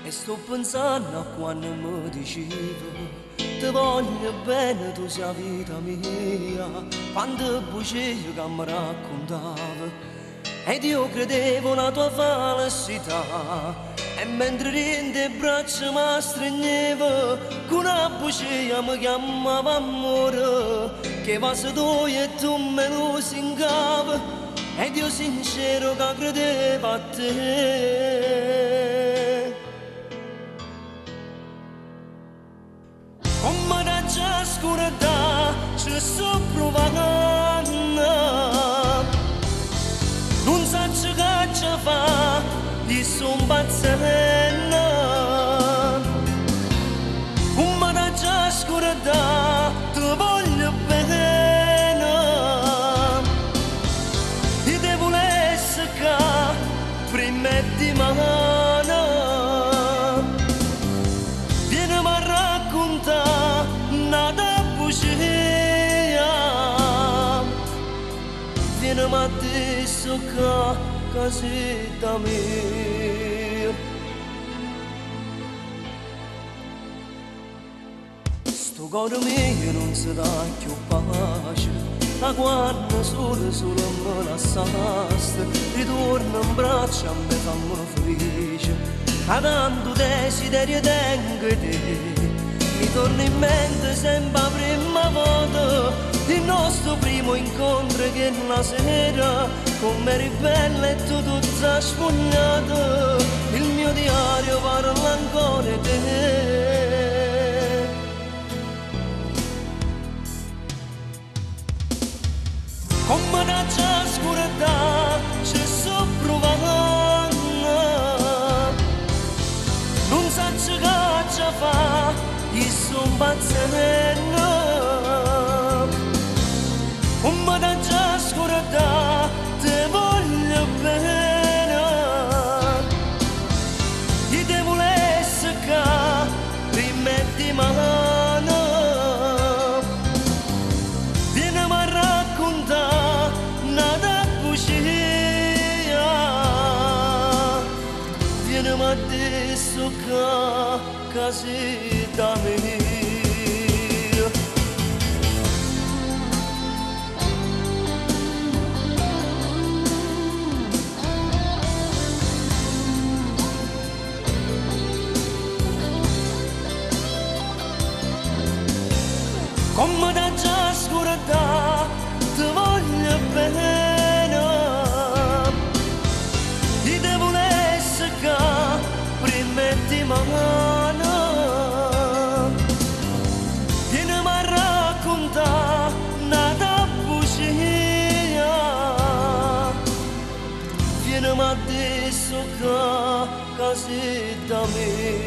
E sto pensando a quando mi dicevo ti voglio bene, tu sei la vita mia. Quando bugie che mi raccontavi ed io credevo la tua felicità. E mentre in te braccia mi stringevo, con una bugia mi chiamava amore, che va se tu e tu me lo singavi, ed io sincero che credevo a te. Come da già scurità ci sto provando, non so che ci fa, ti sto impazzendo. Come da già scurità ti voglio bene, ti devo essere che prima di mano. Vieni a raccontare nada bugia, vieni a adesso che casetta mia. Sto cuore mio non si dà più pace, da quando solo me lasciaste, ritorno in braccio a me fammi felice, a tanto desiderio tengo te. Mi torna in mente sempre la prima volta, il nostro primo incontro che la sera, come eri bella e tu tutta sfogliata, il mio diario parla ancora di te. Come da già scurità ci sto provando, non so che ci fa, io sto impazzendo. Come da già scurità ti voglio bene, ti devo essere che prima di mano. Vieni a raccontare nada bugia, vieni adesso che casetta mia. Come da già scurità ti voglio bene, ti devo essere che prima di mano. Vieni a raccontare nada bugia, vieni adesso che casetta mia.